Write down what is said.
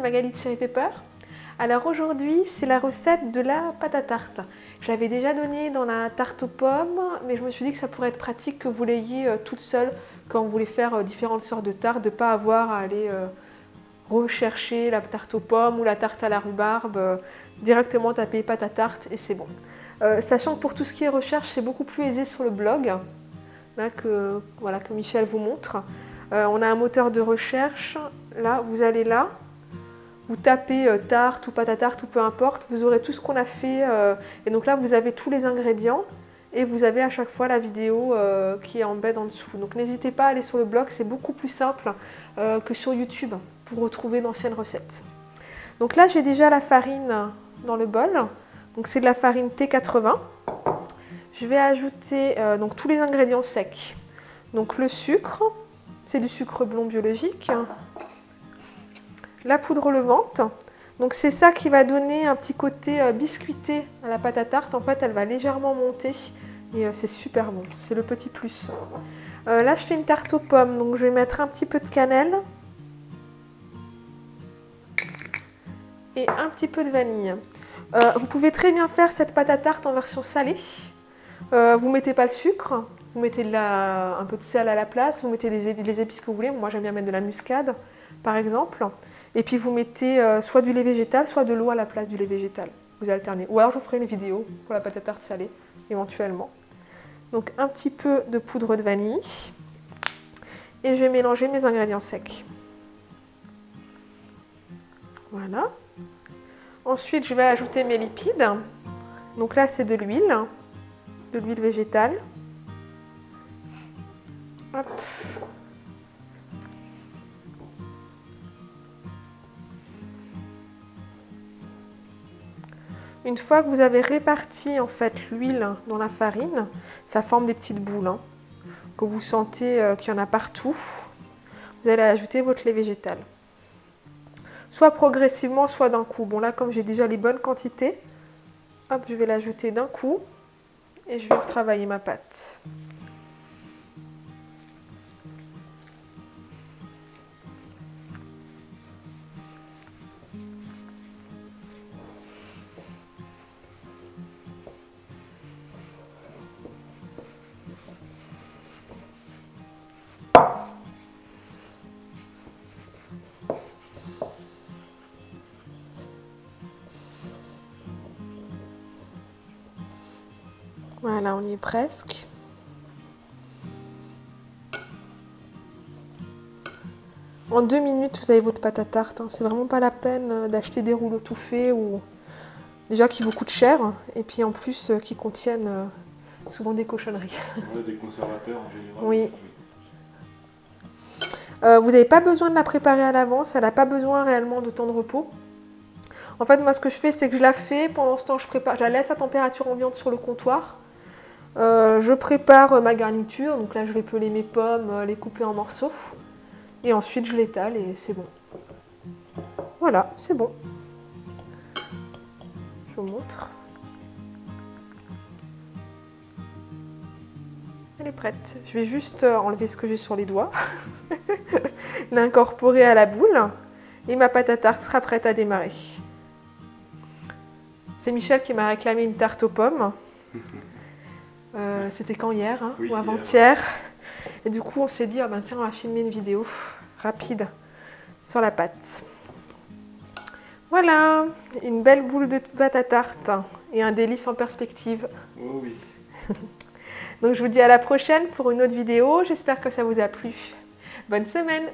Magali de Cherry Pepper. Alors aujourd'hui, c'est la recette de la pâte à tarte. Je l'avais déjà donnée dans la tarte aux pommes, mais je me suis dit que ça pourrait être pratique que vous l'ayez toute seule quand vous voulez faire différentes sortes de tartes, de ne pas avoir à aller rechercher la tarte aux pommes ou la tarte à la rhubarbe, directement taper pâte à tarte et c'est bon. Sachant que pour tout ce qui est recherche, c'est beaucoup plus aisé sur le blog, là, que Michel vous montre. On a un moteur de recherche, là, vous allez là, vous tapez tarte ou pâte à tarte ou peu importe, vous aurez tout ce qu'on a fait et donc là vous avez tous les ingrédients et vous avez à chaque fois la vidéo qui est en bed en dessous. Donc n'hésitez pas à aller sur le blog, c'est beaucoup plus simple que sur YouTube pour retrouver d'anciennes recettes. Donc là j'ai déjà la farine dans le bol, donc c'est de la farine T80. Je vais ajouter donc tous les ingrédients secs. Donc le sucre, c'est du sucre blond biologique. La poudre levante, donc c'est ça qui va donner un petit côté biscuité à la pâte à tarte. En fait, elle va légèrement monter et c'est super bon, c'est le petit plus. Là, je fais une tarte aux pommes, donc je vais mettre un petit peu de cannelle et un petit peu de vanille. Vous pouvez très bien faire cette pâte à tarte en version salée. Vous mettez pas le sucre, vous mettez un peu de sel à la place, vous mettez les épices que vous voulez. Moi, j'aime bien mettre de la muscade, par exemple. Et puis vous mettez soit du lait végétal, soit de l'eau à la place du lait végétal. Vous alternez. Ou alors je vous ferai une vidéo pour la pâte à tarte salée, éventuellement. Donc un petit peu de poudre de vanille. Et je vais mélanger mes ingrédients secs. Voilà. Ensuite, je vais ajouter mes lipides. Donc là, c'est de l'huile végétale. Hop. Une fois que vous avez réparti en fait l'huile dans la farine, ça forme des petites boules que vous sentez qu'il y en a partout. Vous allez ajouter votre lait végétal. Soit progressivement, soit d'un coup. Bon là, comme j'ai déjà les bonnes quantités, hop, je vais l'ajouter d'un coup et je vais retravailler ma pâte. Voilà, on y est presque. En 2 minutes, vous avez votre pâte à tarte. C'est vraiment pas la peine d'acheter des rouleaux tout faits ou déjà qui vous coûtent cher et puis en plus qui contiennent souvent des cochonneries. Ouais, des conservateurs en général. Oui. Vous n'avez pas besoin de la préparer à l'avance. Elle n'a pas besoin réellement de temps de repos. En fait, moi, ce que je fais, c'est que je la fais. Pendant ce temps, je la laisse à température ambiante sur le comptoir. Je prépare ma garniture, donc là je vais peler mes pommes, les couper en morceaux et ensuite je l'étale et c'est bon. Voilà, c'est bon. Je vous montre. Elle est prête. Je vais juste enlever ce que j'ai sur les doigts, l'incorporer à la boule et ma pâte à tarte sera prête à démarrer. C'est Michel qui m'a réclamé une tarte aux pommes. C'était quand hier oui, ou avant-hier. Et du coup, on s'est dit, ah ben, tiens, on va filmer une vidéo rapide sur la pâte. Voilà, une belle boule de pâte à tarte et un délice en perspective. Oh oui. Donc, je vous dis à la prochaine pour une autre vidéo. J'espère que ça vous a plu. Bonne semaine!